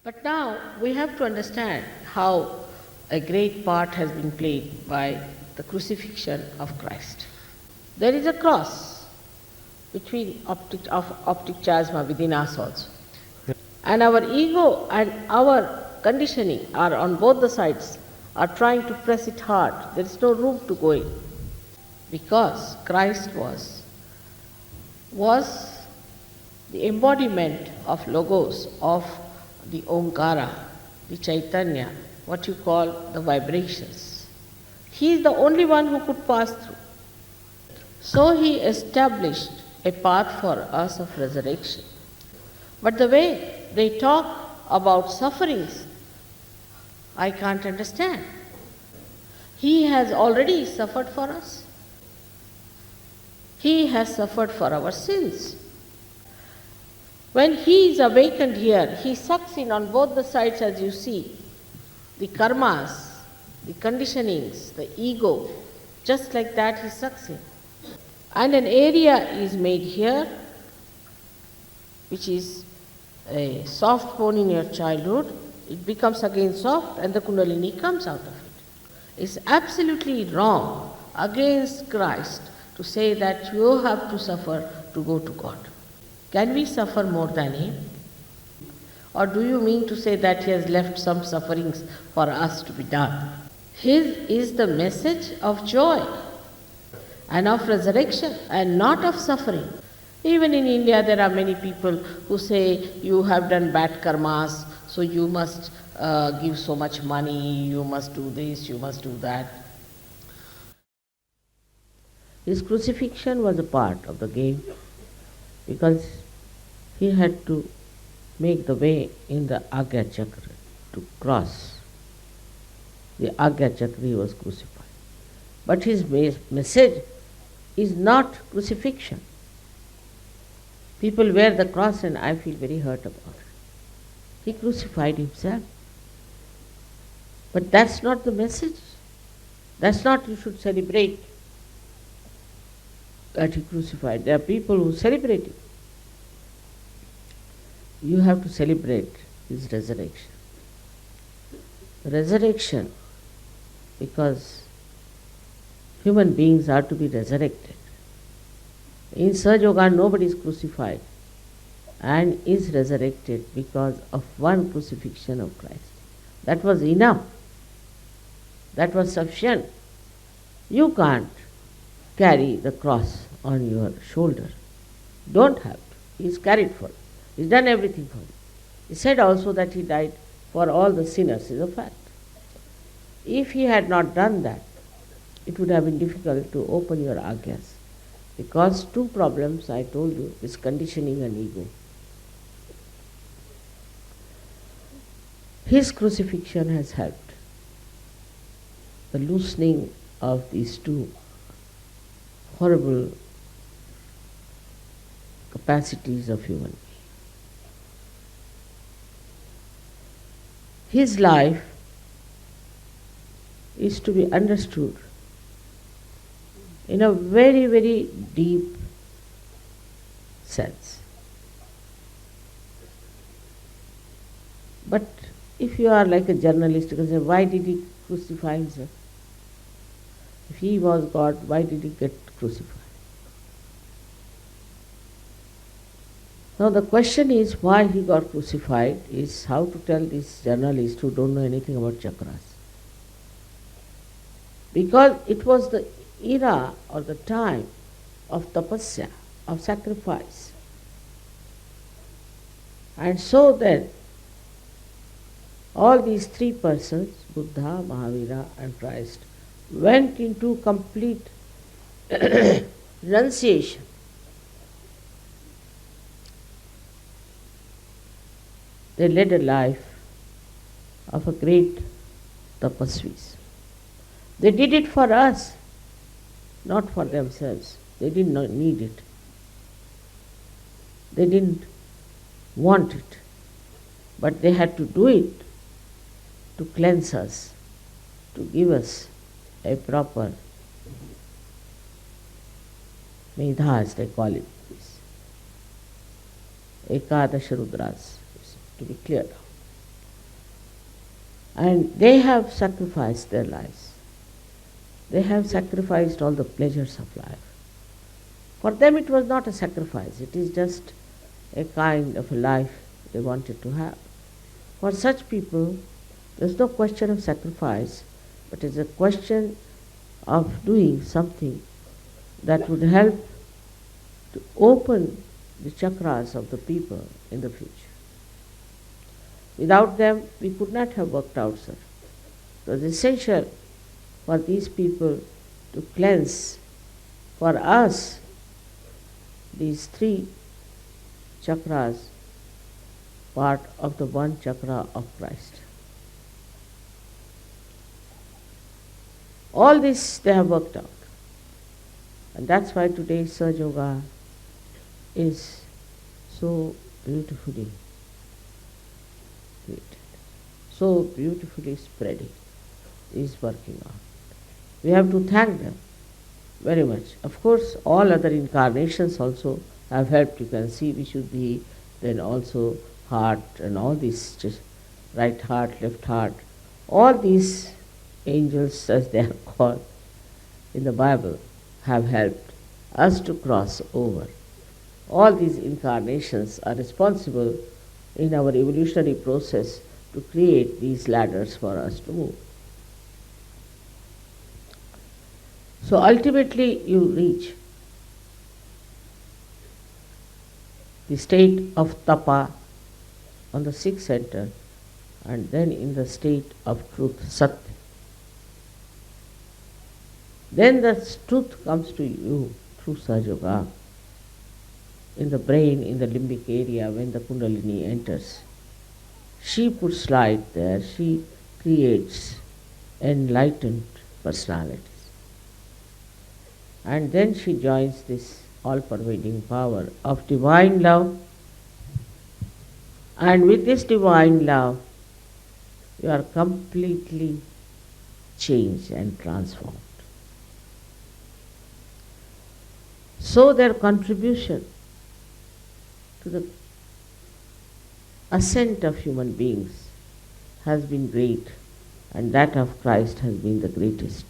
But now we have to understand how a great part has been played by the crucifixion of Christ. There is a cross between optic chiasma within us also. And our ego and our conditioning are on both the sides, are trying to press it hard. There is no room to go in. Because Christ was the embodiment of Logos, of the Omkara, the Chaitanya, what you call the vibrations. He is the only one who could pass through. So he established a path for us of resurrection. But the way they talk about sufferings, I can't understand. He has already suffered for us. He has suffered for our sins. When he is awakened here, he sucks in on both the sides, as you see, the karmas, the conditionings, the ego, just like that he sucks in. And an area is made here, which is a soft bone in your childhood. It becomes again soft and the kundalini comes out of it. It's absolutely wrong against Christ to say that you have to suffer to go to God. Can we suffer more than him? Or do you mean to say that he has left some sufferings for us to be done? His is the message of joy and of resurrection and not of suffering. Even in India there are many people who say you have done bad karmas, so you must give so much money, you must do this, you must do that. His crucifixion was a part of the game because he had to make the way in the Agnya Chakra to cross. The Agnya Chakra he was crucified. But his message is not crucifixion. People wear the cross and I feel very hurt about it. He crucified himself. But that's not the message. That's not you should celebrate that he crucified. There are people who celebrate it. You have to celebrate his resurrection. Resurrection, because human beings are to be resurrected. In Sahaja Yoga, nobody is crucified and is resurrected because of one crucifixion of Christ. That was enough. That was sufficient. You can't carry the cross on your shoulder. Don't have to. He's carried for you. He's done everything for you. He said also that he died for all the sinners, is a fact. If he had not done that, it would have been difficult to open your Agyas. Because two problems I told you, is conditioning and ego. His crucifixion has helped. The loosening of these two horrible capacities of human being. His life is to be understood in a very, very deep sense. But if you are like a journalist, you can say, why did he crucify himself? If he was God, why did he get crucified? Now the question is why he got crucified is how to tell these journalists who don't know anything about chakras. Because it was the era or the time of tapasya, of sacrifice. And so then, all these three persons, Buddha, Mahavira and Christ, went into complete renunciation. They led a life of a great tapasvis. They did it for us, not for themselves. They did not need it. They didn't want it. But they had to do it to cleanse us, to give us a proper medha, as they call it, Ekadasha Rudras, to be cleared out. And they have sacrificed their lives. They have sacrificed all the pleasures of life. For them it was not a sacrifice, it is just a kind of a life they wanted to have. For such people, there is no question of sacrifice, but it is a question of doing something that would help to open the chakras of the people in the future. Without them, we could not have worked out, sir. It was essential for these people to cleanse for us these three chakras, part of the one chakra of Christ. All this they have worked out. And that's why today's Sahaja Yoga is so beautifully created, so beautifully spreading, is working on. We have to thank them very much. Of course, all other incarnations also have helped. You can see Vishuddhi, then also heart and all these, just right heart, left heart, all these angels as they are called in the Bible have helped us to cross over. All these incarnations are responsible in our evolutionary process to create these ladders for us to move. So ultimately you reach the state of tapa on the sixth center, and then in the state of truth, sat. Then the truth comes to you through Sahaja Yoga. In the brain, in the limbic area, when the Kundalini enters, she puts light there, she creates enlightened personalities. And then she joins this all-pervading power of divine love, and with this divine love, you are completely changed and transformed. So their contribution to the ascent of human beings has been great, and that of Christ has been the greatest.